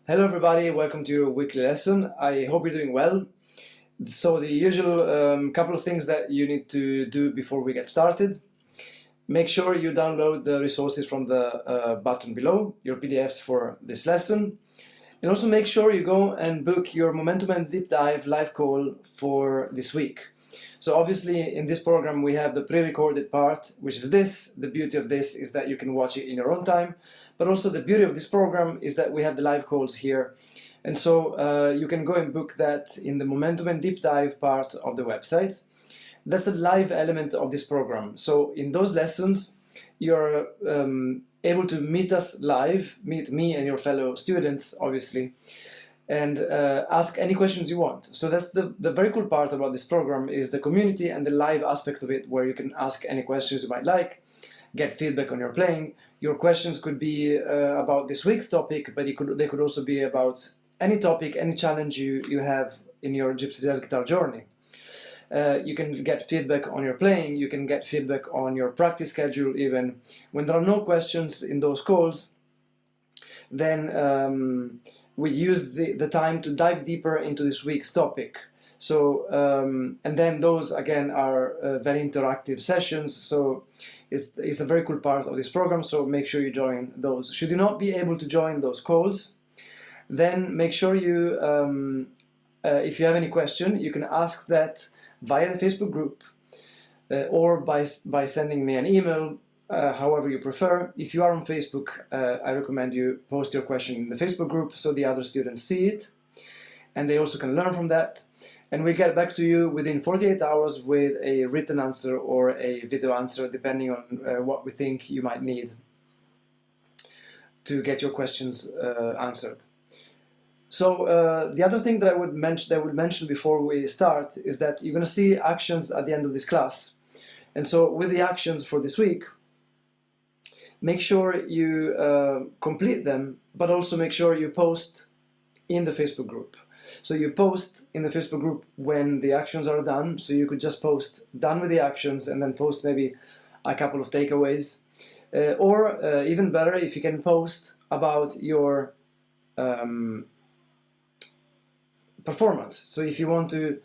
Hello everybody, welcome to your weekly lesson. I hope you're doing well. So the usual couple of things that you need to do before we get started. Make sure you download the resources from the button below, your PDFs for this lesson. And also make sure you go and book your Momentum and Deep Dive live call for this week. So obviously in this program we have the pre-recorded part, which is this. The beauty of this is that you can watch it in your own time, but also the beauty of this program is that we have the live calls here. And so you can go and book that in the Momentum and Deep Dive part of the website. That's the live element of this program. So in those lessons, you're able to meet us live, meet me and your fellow students, obviously, and ask any questions you want. So that's the very cool part about this program is the community and the live aspect of it, where you can ask any questions you might like, get feedback on your playing. Your questions could be about this week's topic, but they could also be about any topic, any challenge you have in your gypsy jazz guitar journey. You can get feedback on your playing, you can get feedback on your practice schedule even. When there are no questions in those calls, then we use the time to dive deeper into this week's topic. So, and then those again are very interactive sessions, so it's a very cool part of this program, so make sure you join those. Should you not be able to join those calls, then make sure you, if you have any question, you can ask that via the Facebook group or by sending me an email, however you prefer. If you are on Facebook, I recommend you post your question in the Facebook group so the other students see it and they also can learn from that. And we'll get back to you within 48 hours with a written answer or a video answer, depending on what we think you might need to get your questions answered. So the other thing that I would mention before we start is that you're going to see actions at the end of this class. And so with the actions for this week, make sure you complete them, but also make sure you post in the Facebook group. So you post in the Facebook group when the actions are done, so you could just post done with the actions and then post maybe a couple of takeaways. Or even better, if you can post about your performance. So if you want to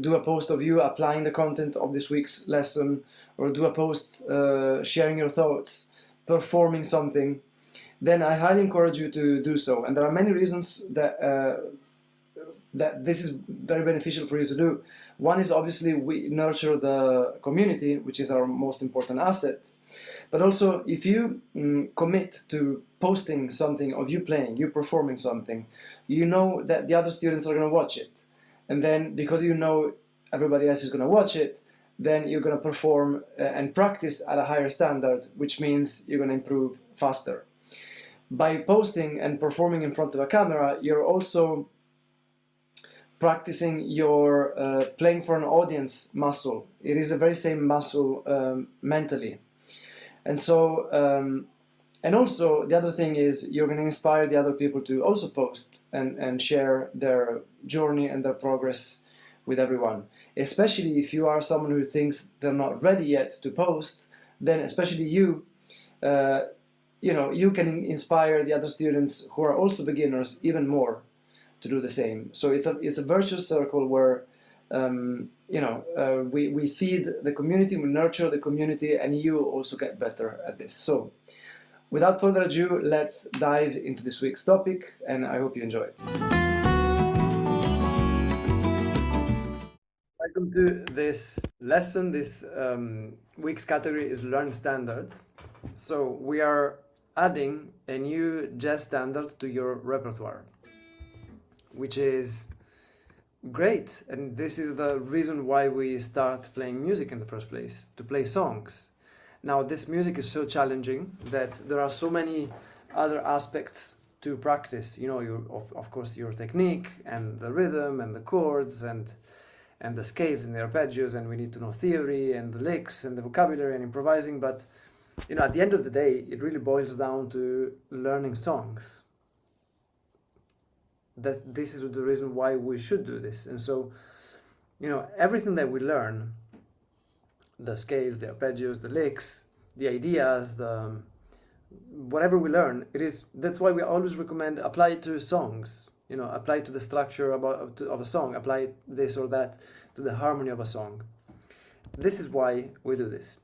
do a post of you applying the content of this week's lesson, or do a post sharing your thoughts, performing something, then I highly encourage you to do so. And there are many reasons that this is very beneficial for you to do. One is obviously we nurture the community, which is our most important asset. But also if you commit to posting something of you playing, you performing something, you know that the other students are going to watch it. And then because you know everybody else is going to watch it, then you're going to perform and practice at a higher standard, which means you're going to improve faster. By posting and performing in front of a camera, you're also practicing your playing for an audience muscle. It is the very same muscle mentally. And so, and also the other thing is you're going to inspire the other people to also post and share their journey and their progress with everyone. Especially if you are someone who thinks they're not ready yet to post, then especially you, you can inspire the other students who are also beginners even more to do the same. So it's a virtuous circle where we feed the community, we nurture the community, and you also get better at this. So without further ado, let's dive into this week's topic, and I hope you enjoy it. Welcome to this lesson. This week's category is Learn Standards. So we are adding a new jazz standard to your repertoire, which is great, and this is the reason why we start playing music in the first place, to play songs. Now this music is so challenging that there are so many other aspects to practice, of course your technique and the rhythm and the chords and the scales and the arpeggios, and we need to know theory and the licks and the vocabulary and improvising, but at the end of the day it really boils down to learning songs. That this is the reason why we should do this. And so, everything that we learn, the scales, the arpeggios, the licks, the ideas, the whatever we learn, that's why we always recommend apply it to songs. Apply it to the structure of a song, apply this or that to the harmony of a song. This is why we do this.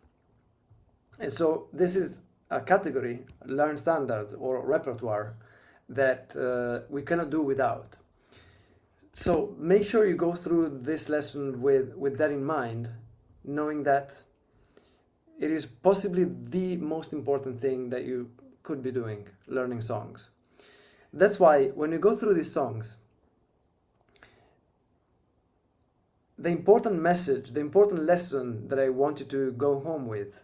And so this is a category, learn standards or repertoire, that we cannot do without. So make sure you go through this lesson with that in mind, knowing that it is possibly the most important thing that you could be doing, learning songs. That's why when you go through these songs, the important message, the important lesson that I want you to go home with,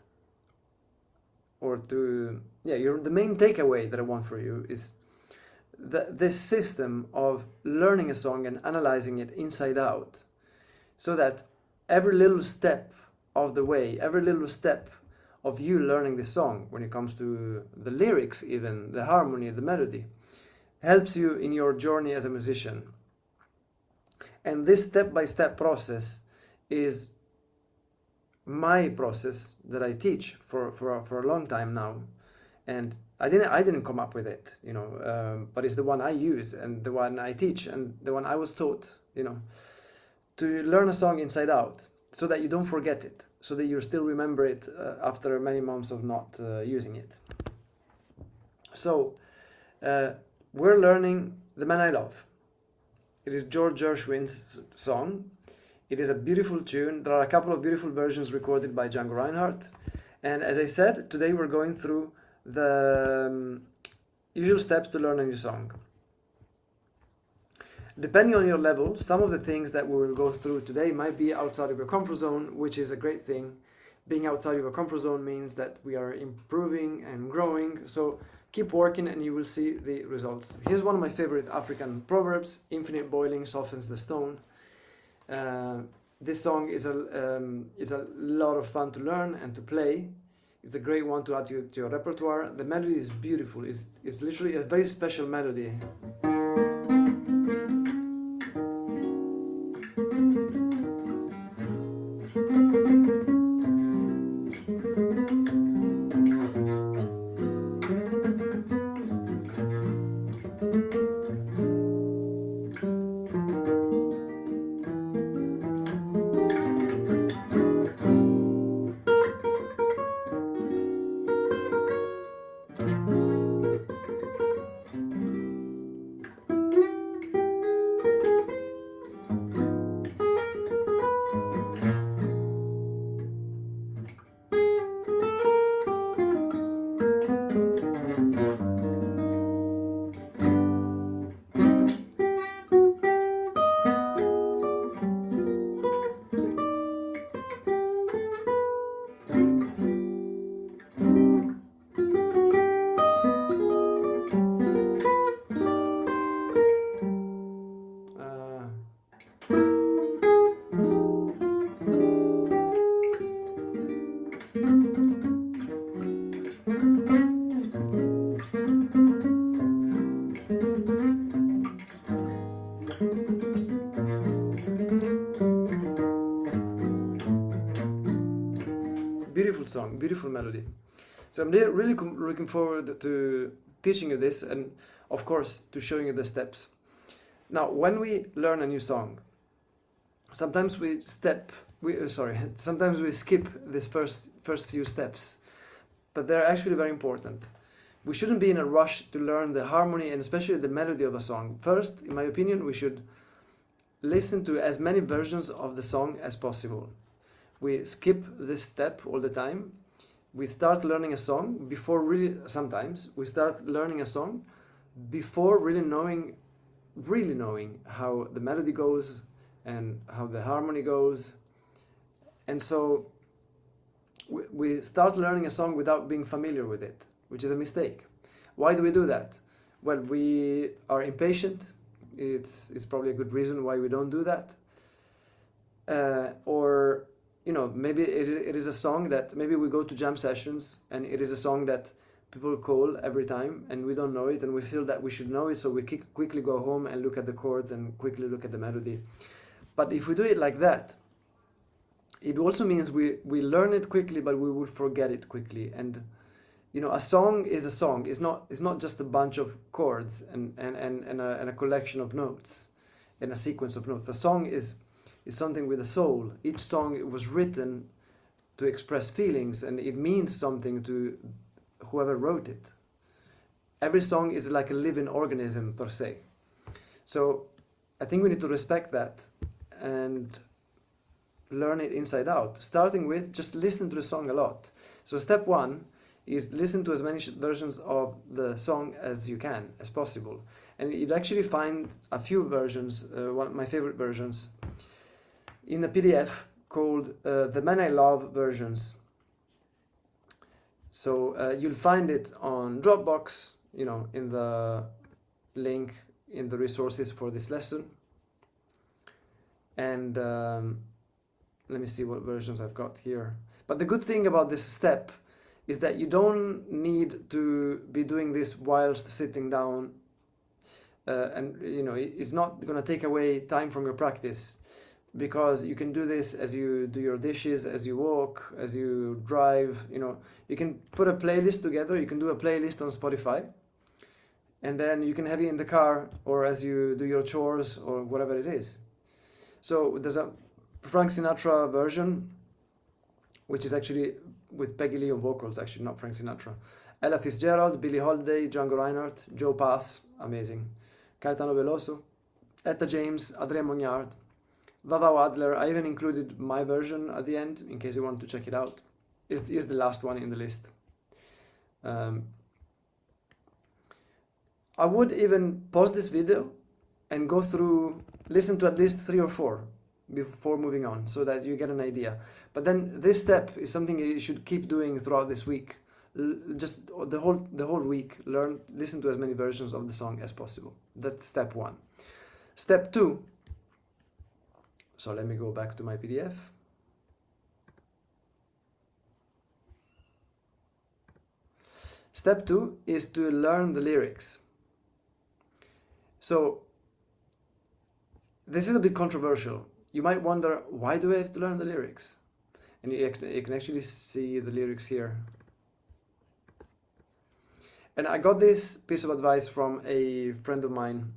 or the main takeaway that I want for you is this system of learning a song and analyzing it inside out, so that every little step of the way, every little step of you learning the song, when it comes to the lyrics, even the harmony, the melody, helps you in your journey as a musician. And this step-by-step process is my process that I teach for a long time now. And I didn't come up with it, but it's the one I use and the one I teach and the one I was taught, to learn a song inside out, so that you don't forget it, so that you still remember it after many months of not using it. So we're learning The Man I Love. It is George Gershwin's song. It is a beautiful tune. There are a couple of beautiful versions recorded by Django Reinhardt. And as I said, today we're going through the usual steps to learn a new song. Depending on your level, some of the things that we will go through today might be outside of your comfort zone, which is a great thing. Being outside of your comfort zone means that we are improving and growing. So keep working and you will see the results. Here's one of my favorite African proverbs: infinite boiling softens the stone. This song is a lot of fun to learn and to play. It's a great one to add to your repertoire. The melody is beautiful. It's literally a very special melody. Beautiful song, beautiful melody. So I'm really looking forward to teaching you this, and of course to showing you the steps. Now, when we learn a new song, sometimes we skip this first few steps, but they're actually very important. We shouldn't be in a rush to learn the harmony and especially the melody of a song. First, in my opinion, we should listen to as many versions of the song as possible. We skip this step all the time. We start learning a song before sometimes we start learning a song before really knowing how the melody goes and how the harmony goes. And so we start learning a song without being familiar with it, which is a mistake. Why do we do that? Well, we are impatient. It's probably a good reason why we don't do that. Or maybe it is a song that maybe we go to jam sessions and it is a song that people call every time and we don't know it and we feel that we should know it, so we quickly go home and look at the chords and quickly look at the melody. But if we do it like that, it also means we learn it quickly, but we will forget it quickly. And you know, a song is a song. It's not just a bunch of chords and a collection of notes and a sequence of notes. A song is something with a soul. Each song was written to express feelings, and it means something to whoever wrote it. Every song is like a living organism per se. So I think we need to respect that and learn it inside out, starting with just listen to the song a lot. So step one is listen to as many versions of the song as you can, as possible. And you'd actually find a few versions, one of my favorite versions, in a PDF called The Man I Love Versions. So you'll find it on Dropbox, you know, in the link in the resources for this lesson. And let me see what versions I've got here. But the good thing about this step is that you don't need to be doing this whilst sitting down, and you know, it's not going to take away time from your practice, because you can do this as you do your dishes, as you walk, as you drive. You know, you can put a playlist together. You can do a playlist on Spotify, and then you can have it in the car or as you do your chores or whatever it is. So there's a Frank Sinatra version, which is actually with Peggy Lee on vocals, actually not Frank Sinatra. Ella Fitzgerald, Billie Holiday, Django Reinhardt, Joe Pass, amazing. Caetano Veloso, Etta James, Adrien Monniard, Vava Adler. I even included my version at the end in case you want to check it out. It's the last one in the list. I would even pause this video and go through, listen to at least 3 or 4 before moving on, so that you get an idea. But then this step is something you should keep doing throughout this week. Just the whole week, listen to as many versions of the song as possible. That's step 1. Step 2. So let me go back to my PDF. Step 2 is to learn the lyrics. So this is a bit controversial. You might wonder, why do I have to learn the lyrics? And you can actually see the lyrics here. And I got this piece of advice from a friend of mine,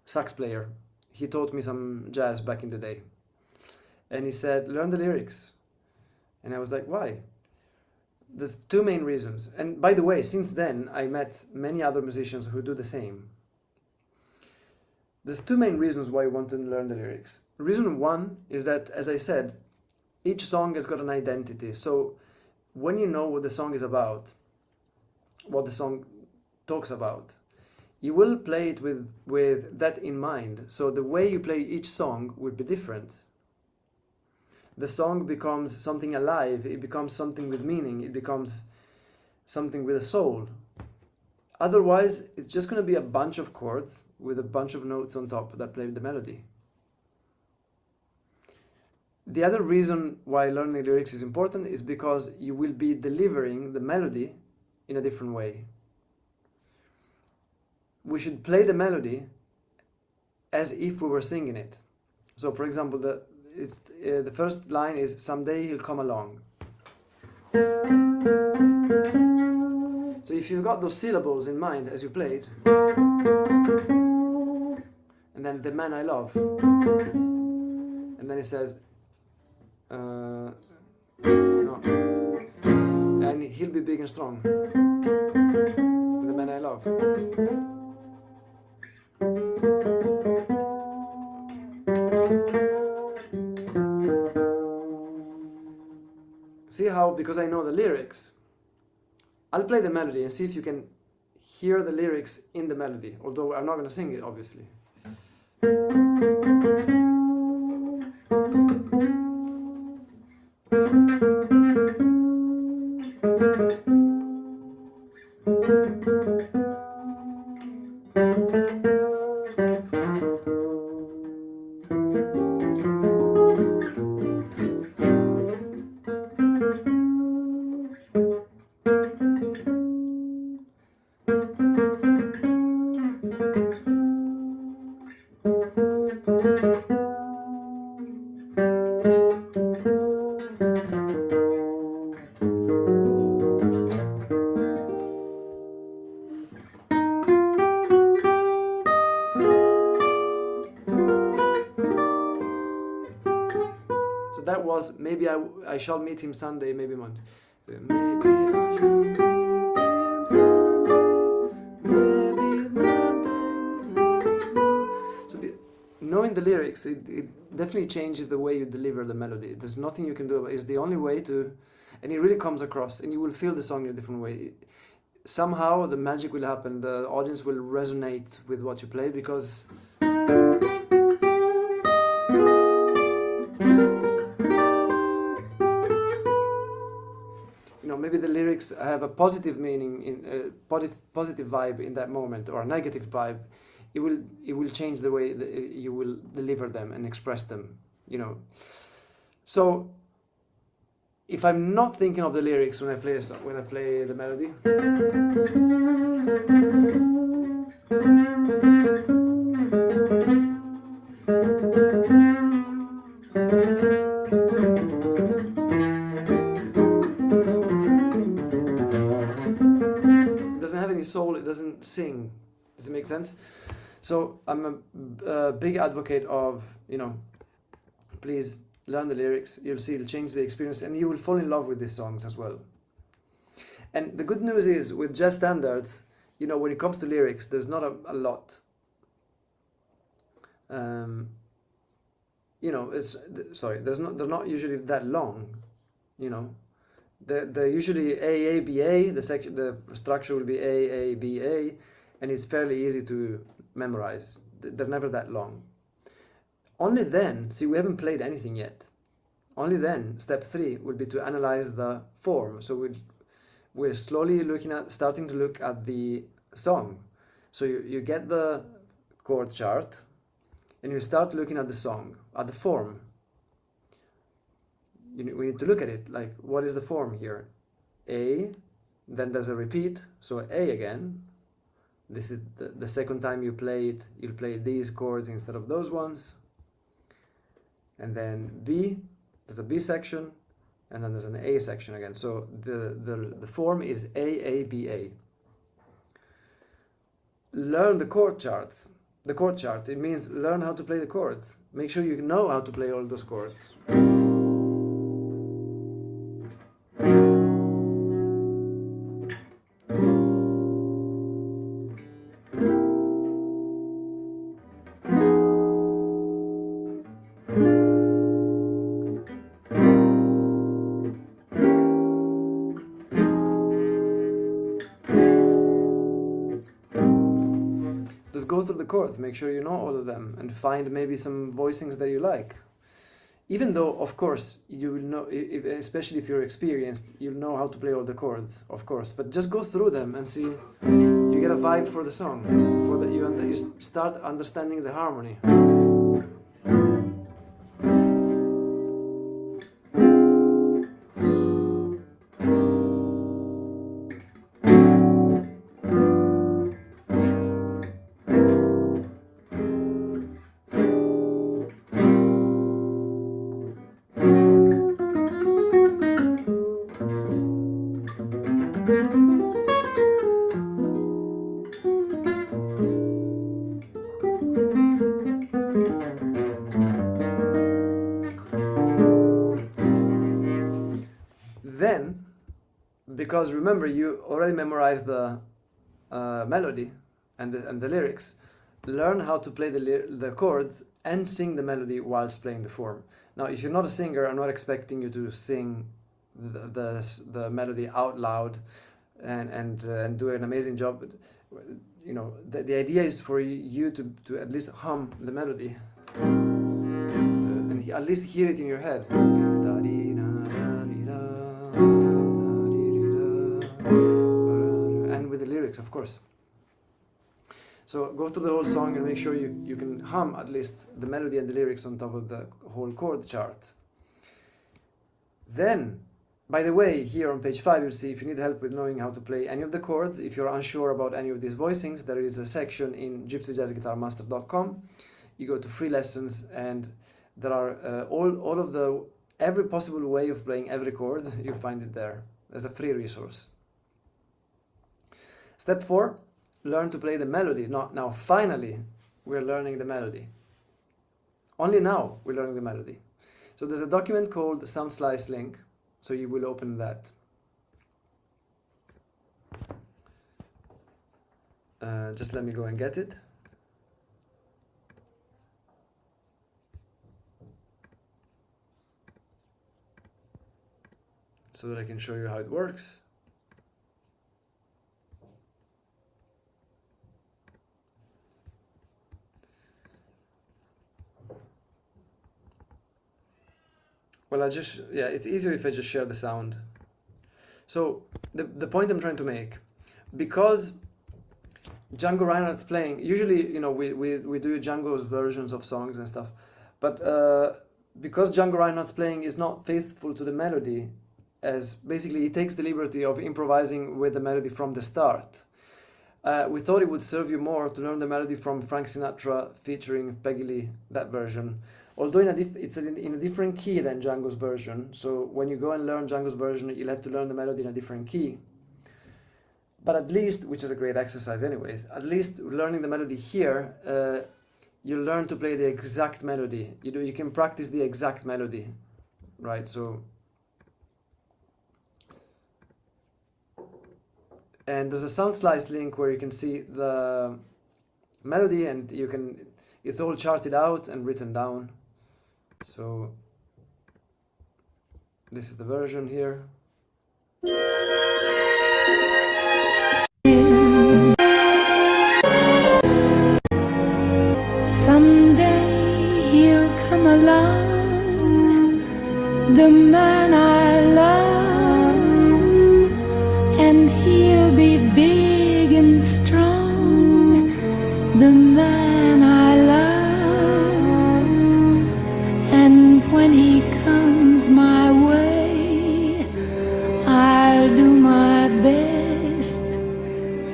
sax player. He taught me some jazz back in the day. And he said, learn the lyrics. And I was like, why? There's 2 main reasons. And by the way, since then, I met many other musicians who do the same. There's 2 main reasons why you want to learn the lyrics. Reason 1 is that, as I said, each song has got an identity. So when you know what the song is about, what the song talks about, you will play it with that in mind. So the way you play each song will be different. The song becomes something alive. It becomes something with meaning. It becomes something with a soul. Otherwise, it's just going to be a bunch of chords with a bunch of notes on top that play the melody. The other reason why learning lyrics is important is because you will be delivering the melody in a different way. We should play the melody as if we were singing it. So, for example, the first line is, someday he'll come along. So if you've got those syllables in mind as you play it, and then the man I love, and then it says, no, and he'll be big and strong, the man I love. See how, because I know the lyrics, I'll play the melody and see if you can hear the lyrics in the melody, although I'm not going to sing it, obviously. that was maybe I shall meet him Sunday, maybe Monday. So, maybe I shall meet him Sunday, maybe Monday. So knowing the lyrics, it definitely changes the way you deliver the melody. There's nothing you can do about it. It's the only way to, and it really comes across, and you will feel the song in a different way. Somehow the magic will happen. The audience will resonate with what you play because maybe the lyrics have a positive meaning, in positive vibe in that moment, or a negative vibe. It will change the way that you will deliver them and express them. So if I'm not thinking of the lyrics when I play the melody, it doesn't have any soul. It doesn't sing. Does it make sense? So I'm a big advocate of, please learn the lyrics. You'll see it'll change the experience, and you will fall in love with these songs as well. And the good news is with jazz standards, when it comes to lyrics, there's not a lot. They're not usually that long. They're usually A, B, A. The structure will be A, B, A, and it's fairly easy to memorize. They're never that long. Only then, see, we haven't played anything yet. Only then, step 3 would be to analyze the form. So we're slowly starting to look at the song. So you get the chord chart, and you start looking at the song, at the form. We need to look at it, like, what is the form here? A, then there's a repeat, so A again. This is the second time you play it, you'll play these chords instead of those ones. And then B, there's a B section, and then there's an A section again. So the form is A, B, A. Learn the chord charts. The chord chart, it means learn how to play the chords. Make sure you know how to play all those chords. Just go through the chords, make sure you know all of them, and find maybe some voicings that you like. Even though, of course, you will know, especially if you're experienced, you'll know how to play all the chords, of course. But just go through them and see, you get a vibe for the song, you start understanding the harmony. Then, because remember you already memorized the melody and the lyrics, learn how to play the chords and sing the melody whilst playing the form. Now, if you're not a singer, I'm not expecting you to sing the melody out loud and do an amazing job. But, the idea is for you to at least hum the melody and at least hear it in your head. And with the lyrics, of course. So go through the whole song and make sure you can hum at least the melody and the lyrics on top of the whole chord chart. Then, by the way, here on page 5 you'll see if you need help with knowing how to play any of the chords. If you're unsure about any of these voicings, there is a section in gypsyjazzguitarmaster.com. You go to free lessons, and there are every possible way of playing every chord. You'll find it there. There's a free resource. Step 4, learn to play the melody. Now finally, we're learning the melody. Only now we're learning the melody. So there's a document called Sound Slice link, so you will open that. Just let me go and get it. So that I can show you how it works. Well, it's easier if I just share the sound. So the point I'm trying to make, because Django Reinhardt's playing, usually, we do Django's versions of songs and stuff, but because Django Reinhardt's playing is not faithful to the melody, as basically he takes the liberty of improvising with the melody from the start. We thought it would serve you more to learn the melody from Frank Sinatra featuring Peggy Lee, that version. Although it's in a different key than Django's version, so when you go and learn Django's version, you'll have to learn the melody in a different key. But at least, which is a great exercise anyways, at least learning the melody here, you learn to play the exact melody. You can practice the exact melody, right? So, and there's a Sound Slice link where you can see the melody, and it's all charted out and written down. So this is the version here. Someday he'll come along, the man I love, and he'll be big and strong, the man I love. And when he comes my way, I'll do my best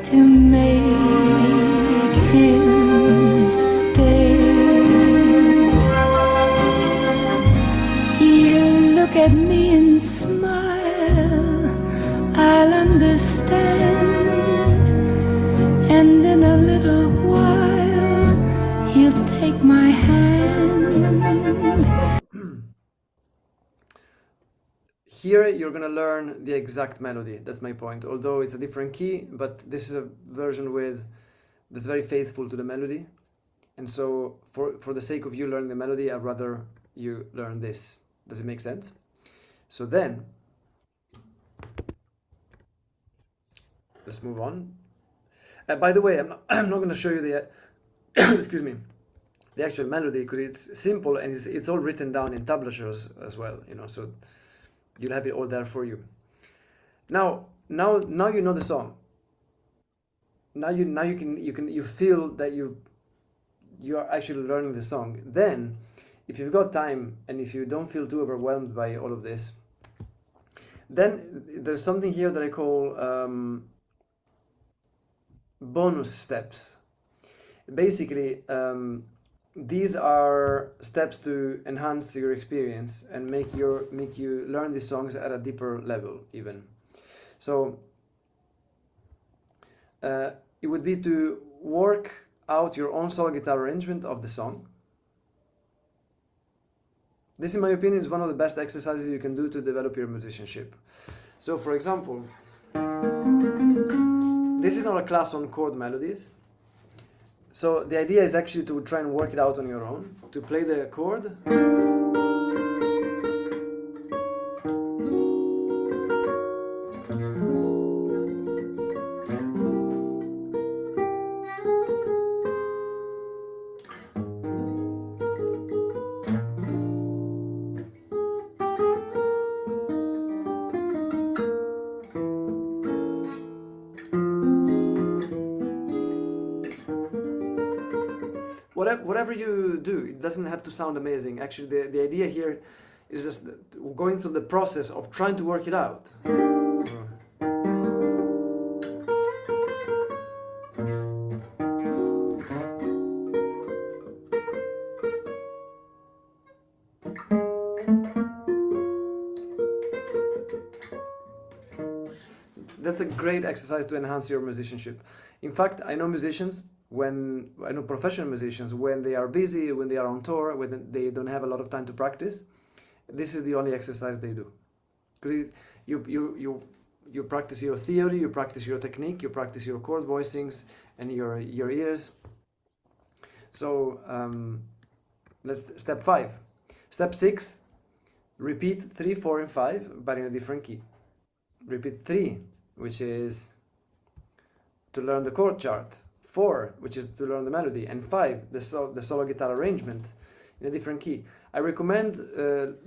to make him stay. He'll look at me and smile, I'll understand, and in a little while he'll take my hand. Here you're gonna learn the exact melody. That's my point. Although it's a different key, but this is a version that's very faithful to the melody. And so for the sake of you learning the melody, I'd rather you learn this. Does it make sense? So then, let's move on. By the way, I'm not going to show you the excuse me, the actual melody, because it's simple and it's all written down in tablatures as well, so you'll have it all there for you. Now you know the song. Now you feel that you are actually learning the song. Then, if you've got time and if you don't feel too overwhelmed by all of this, then there's something here that I call bonus steps. Basically, these are steps to enhance your experience and make you learn these songs at a deeper level even. So it would be to work out your own solo guitar arrangement of the song. This, in my opinion, is one of the best exercises you can do to develop your musicianship. So, for example, this is not a class on chord melodies. So the idea is actually to try and work it out on your own, to play the chord. Whatever you do, it doesn't have to sound amazing. Actually, the idea here is just going through the process of trying to work it out. That's a great exercise to enhance your musicianship. In fact, I know professional musicians, when they are busy, when they are on tour, when they don't have a lot of time to practice, this is the only exercise they do. Because you practice your theory, you practice your technique, you practice your chord voicings and your ears. So let's step 5. Step 6, repeat 3, 4, and 5, but in a different key. Repeat 3, which is to learn the chord chart. 4, which is to learn the melody, and 5, the solo guitar arrangement in a different key. I recommend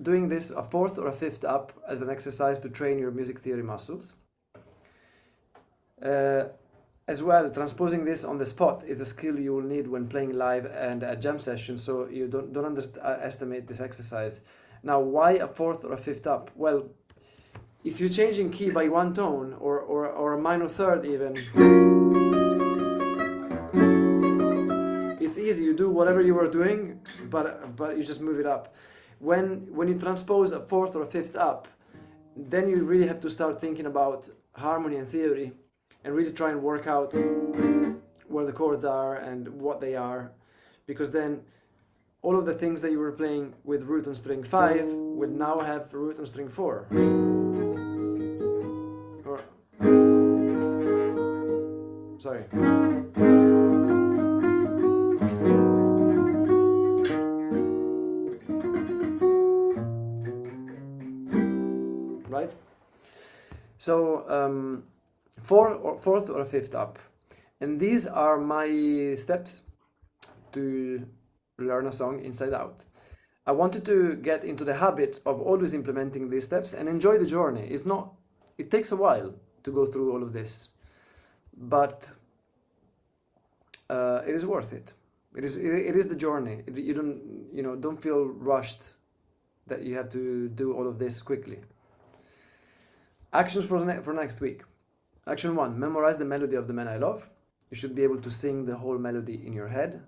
doing this a 4th or a 5th up as an exercise to train your music theory muscles. As well, transposing this on the spot is a skill you will need when playing live and at jam sessions, so you don't underestimate this exercise. Now, why a 4th or a 5th up? Well, if you're changing key by 1 tone or a minor third even, it's easy. You do whatever you were doing, but you just move it up. When you transpose a 4th or a 5th up, then you really have to start thinking about harmony and theory, and really try and work out where the chords are and what they are, because then all of the things that you were playing with root on string 5 would now have root on string 4. Or, sorry. Right? So 4th or 5th up, and these are my steps to learn a song inside out. I wanted to get into the habit of always implementing these steps and enjoy the journey. It takes a while to go through all of this, but it is worth it. It is the journey. You don't feel rushed that you have to do all of this quickly. Actions for next week. Action 1, memorize the melody of The Man I Love. You should be able to sing the whole melody in your head.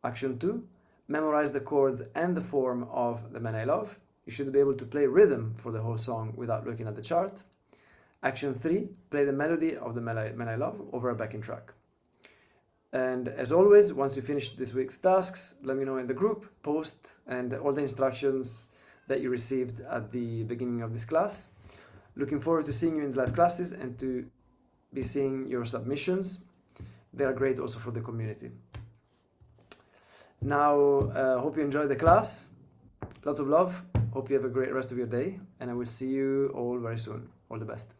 Action 2, memorize the chords and the form of The Man I Love. You should be able to play rhythm for the whole song without looking at the chart. Action 3, play the melody of The Man I Love over a backing track. And as always, once you finish this week's tasks, let me know in the group, post, and all the instructions that you received at the beginning of this class. Looking forward to seeing you in the live classes and to be seeing your submissions. They are great also for the community. Now, hope you enjoyed the class. Lots of love. Hope you have a great rest of your day, and I will see you all very soon. All the best.